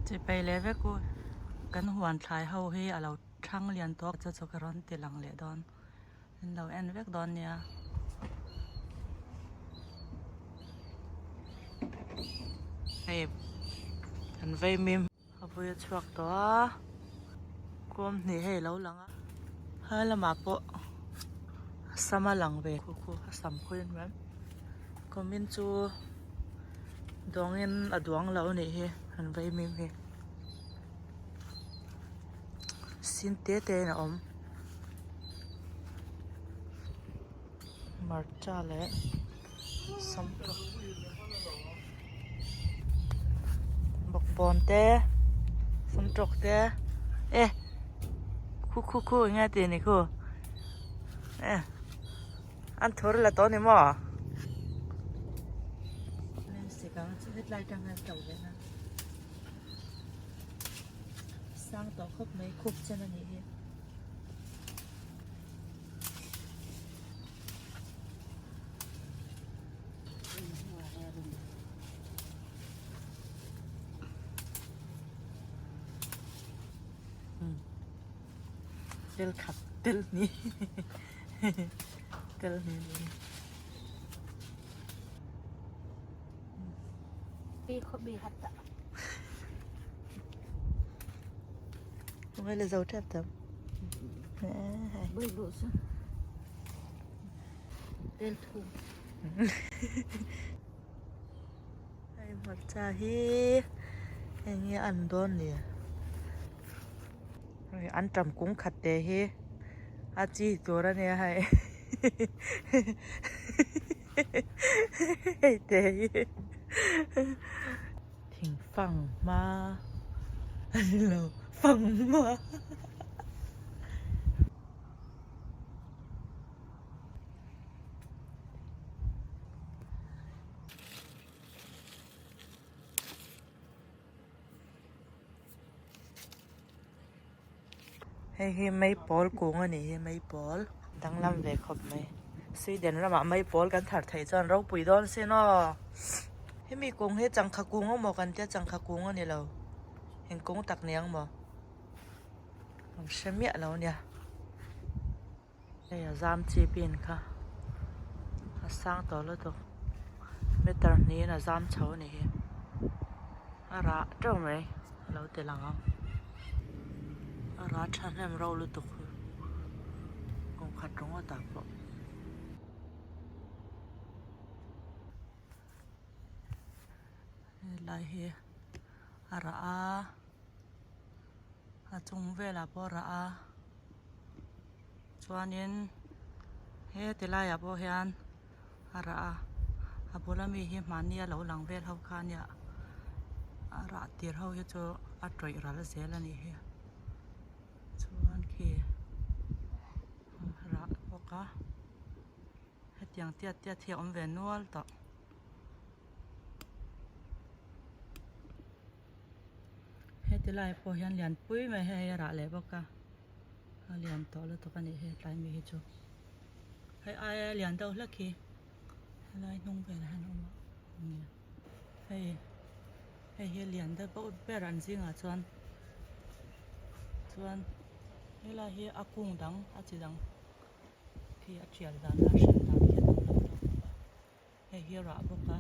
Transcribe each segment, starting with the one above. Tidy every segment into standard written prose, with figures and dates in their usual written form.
จะไปเลยเว้ยกูกันหวนทายเฮาให้เราช่างเรียนตัวจะกร้อนติลังเลดอนเราแอนเวกดอนเนี่ยไอ้อันVaimimเอาไปชวกตัวกลมนี่ให้เราหลังอ่ะให้ละมาปะสมาหลังเวคูสามคนแบบก็มินจูดวงเงินดวงเราเนี่ยเฮอันVaimimเฮสินเตะนะมาจ้าเลยสัมผัสบอกบอลเตะสัมผัสเตะเอ๊ะคู่ง่ายตีนี่คู่เอ๊ะอันทอร์ละตอนนี้มั้งเล่นสิกันจะเฮ็ดไรจังงานเก่าเลยนะสร้างต่อครบไหมครบจะนั่นเองเดลขับเดลนี้เดลนี้ปีเขาบีหัดตะไม่เลยจะแทบจับบุยบุษเดลทูไอ้หมดจ่าฮีอย่างเงี้ยอันโดนเนี่ยอันจำกุ้งขัดเตะฮีอาจีตัวละเนี่ยให้เตะทิ้งฝั่งมาอันนี้เราฝั่งมาให้ไม่ปอลกุ้งอันนี้ไม่ปอลดังลำเวกขบไหมสวีเดนเราไม่ปอลกันถัดไทยจนเราปุ๋ยดอนเสียเนาะให้มีกุ้งให้จังขกุ้งเขาหมอกันเจ้าจังขกุ้งอันนี้เราเห็นกุ้งตักเนียงบ่ผมเชื่อเมียเราเนี่ยเนี่ยจามจีบินค่ะสร้างต่อแล้วตัวไม่ตอนนี้นะจามเช้านี่อะไรเจ้าไหมเราเตลังอ่ะราชันให้เราลุตุกกงขัดตรงว่าตากปะลายเฮอาระอาจงเวลาพอระอาชวนยันเฮติลายพอเฮียนอาระอาบุลามีเฮมันเนี่ยเราหลังเวลเขาคานเนี่ยอาระเตียเขาจะอัดรอยระละเสียแล้วนี่เฮชวนเคระพวกะเฮ็ดอย่างเตี้ยเที่ยวเวนวลต่อเฮ็ดไรพอเห็นเรียนปุ้ยไม่ให้ระเลยพวกะเรียนต่อแล้วตัวกันนี่เฮ็ดไรมีเฮ็ดจูให้ไอเรียนต่อแล้วคีไรนุ่งไปแล้วนุ่งเนี่ยให้เฮ็ดเรียนได้ปุ๊บไปรันซิงอ่ะชวนเวลาเฮียอากุ้งดังอาจีดังพี่อาเจียดังอาเชนดังเฮียดังเฮียระบุกะ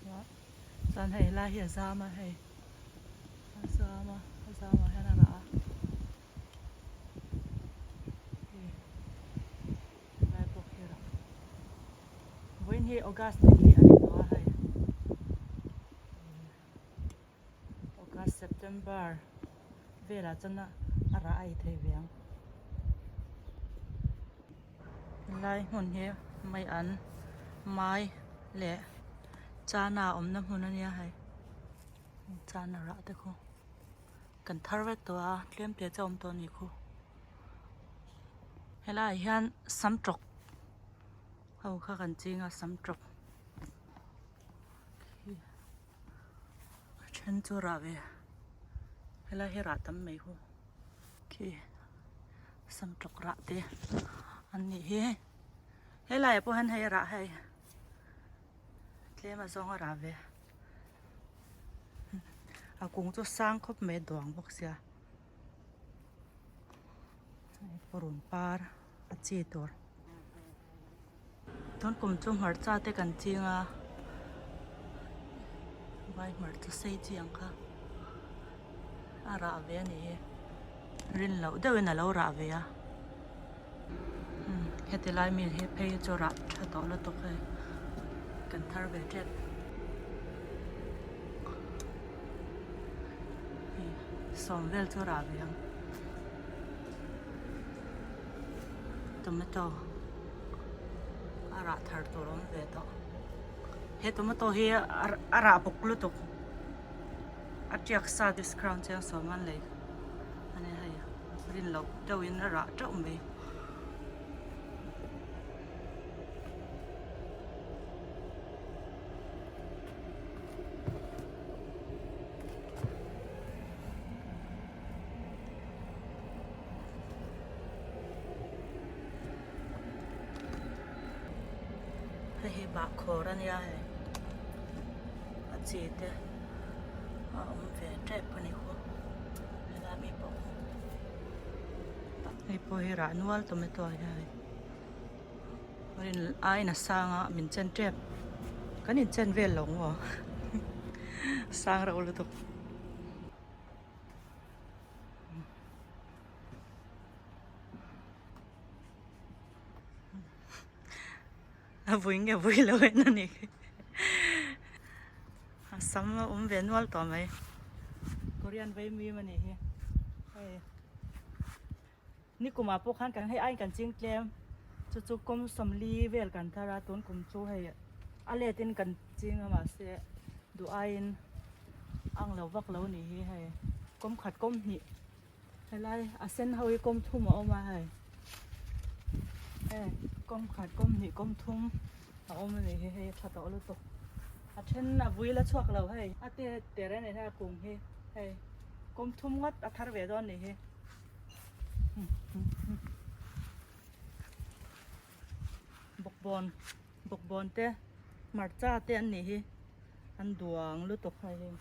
ว่าตอนเวลาเฮียซามาซามาให้น่าระไล่พวกเฮียระวันเฮียออกัสนี่อันนี้ตัวให้ออกัสเซปเทมเบอร์เวลาจนน่ะอะไรเทียงไล่หุ่นเหี้ยไม่อันไม้เละจานาอมน้ำหุ่นนี่ให้จานาระเด็กคู่กันทาร์เวตัวเลี้ยมเปียจอมตัวนี้คู่เฮล่าเฮียนซ้ำจกเขาข้ากันจริงอ่ะซ้ำจกฉันจูระเวเฮล่าเฮระตั้มไม่คู่ซ้ำจกระเตะอันนี้เฮ้ยไรพวกฮันให้ระให้เลี้ยมาส่งระเว cũng cho sang khóc mẹ đoàn bốc xia porun par a chi tor thon kum chung har cha te kan chinga vai mar cha sei chiang kha ara ve ni rin lo deu na lo ra ve a heti lai mi he phe cho ra tha to lo to khai kan thar ve jet som vel cho ra ve ang tomato ara thar to rom ve to he tomato he ara pok lu to atiak sa this crown chang so man le ane hai rin lo deu in ara chau me he ba khoran ya hai a chi te a ve tre pani kho la mi po ai po he ra nual tomato ya hai rin ai na sanga min chen trep kan in chen vel long wo sang ra ul to vui nghe vui lâu nó nè sắm về nuôi tao mày Korean Vaimim mà nèนี่กูมาพวกขันกันให้ไอ้กันจริงแกมจุกมสมลีเวลกันทาราต้นกุมจูให้อะไรตินกันจริงมาเสียดูไอ้อังเราวักเรานี่ให้กมขัดกมนี่ให้ไล่อาเซนเฮยกมทุ่มออกมาให้กมขัดกมนี่กมทุ่มเอามานี่ให้ขัดต่อลุตกอาเช่นวุ้ยละชวกเราให้อาเตะเนี่ยถ้ากุ้งให้กมทุ่มงัดอาทารเวดอนนี่ให้บกบอนเต้มาจ้าเต้อันนี้ให้อันดวงลุตกให้เอง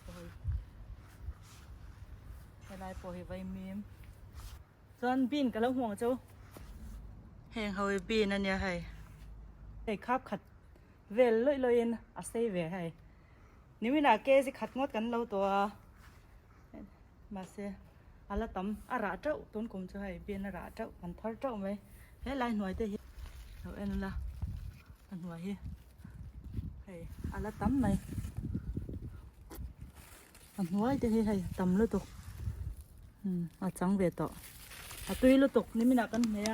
ให้ไล่ปล่อยไว้มีมส่วนบินกับเราห่วงเจ้าแหงเขาบีนั่นเนี่ยให้ไอ้ขับขัดเวลเลยนะอาศัยเวให้นี่วินาเกสิขัดงดกันเราตัวมาเสียอะไรตั้มอาราเจ้าต้นกุมจะให้เบียนอาราเจ้ามันทอดเจ้าไหมเฮ้ยลายหน่วยเตะเราเอ็นละอันหน่วยเฮ้ยอะไรตั้มไหมอันหน่วยเตะให้ตั้มลุตุกอาจังเวต่ออาตุยลุตุกนี่ไม่นักกันเนี่ย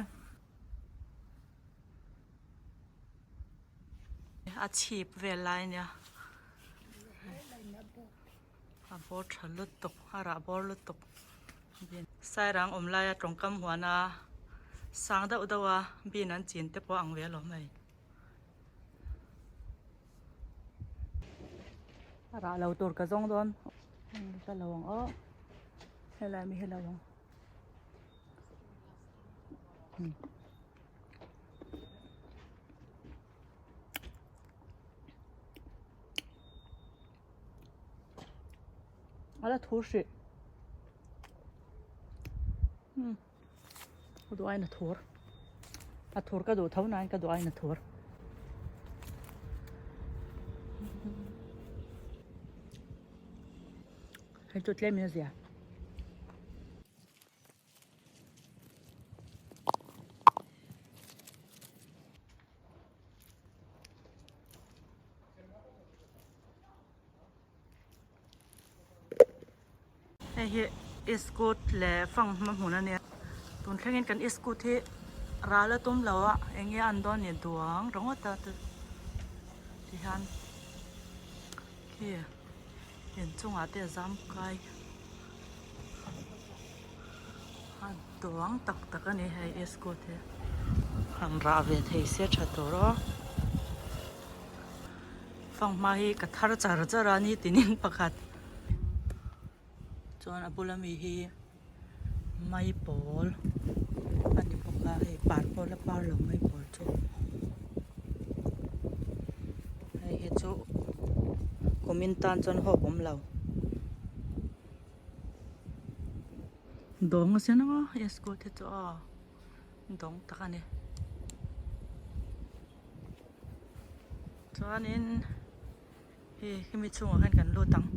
อาชีพเวลาเนี่ยอาบอชันลุตกอาราบอลุตกใส่รังอมลายตรงกำหัวนาสังดาวดาวบีนันจีนเตปอังเวลหรอไม่อาราเราตัวกระจงโดนจะระวังให้ลายไม่ให้ระวังอะไรทุสิก็ดูไอ้น่ะทัวร์อ่ะทัวร์ก็ดูเท่านั้นก็ดูไอ้น่ะทัวร์ให้จุดเล่มเนี่ยเสียไอ้เหี้ยอิสกูดแหล่ฟังมาหูนั่นเนี่ยตุนแค่เงินกันอิสกูที่ร้านละตุ้มเราอะเองอันดอนเนี่ยดวงร้องว่าตาตัวที่ฮันเฮียเห็นจงอาเตะซ้ำไกลฮันดวงตักกันนี่ให้อิสกูที่ฮันราเวทให้เสียชัดตัวฟังมาให้กระทารจารานี่ตินินประคัดจนอบุลมีฮีไม่ปอลอันนี้พวกเขาให้ปาดปอลและปาดหลงไม่ปอลจุให้เฮจุคอมมินตันจนหอบผมเรา dong se na yes go te cho dong ta ka ni chuan in hi mi chung han kan lu tang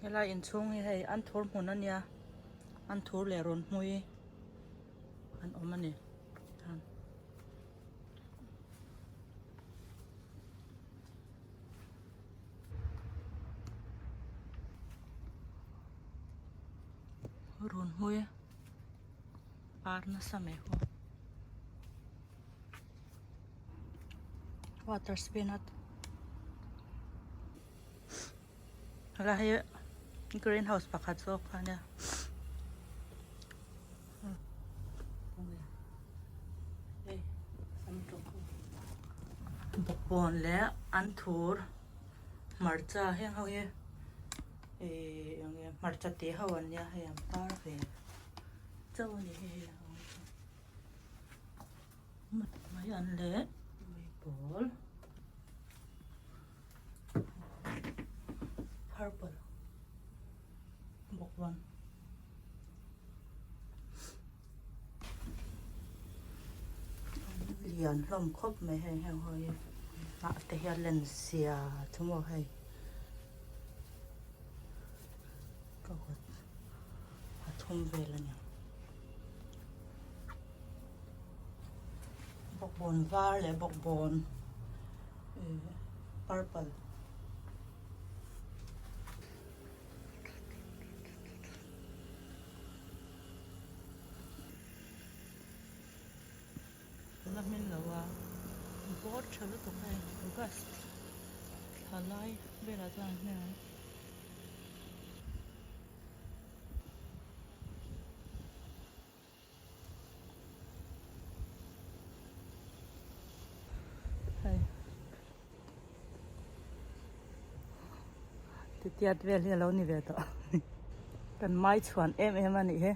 hela in chung hi hei an thur hmun ania an thur le ron hmui an om ani ron hmui par na same ho water spinach hala hi greenhouse pakhat zawk ania bokbon le anthur marcha heng ho ye marcha te ho ania he am par ve chaw ni he mai an le mai bol purple bokbon lian hlom khop mai he heng ho ye a te hian len sia thumo hei ko a thum vel ania bokbon var le bokbon purple la min lawa bot chalu to hai august thlai bela tan ne hai ti tiat vel hi lo ni ve to kan mai chuan em ani he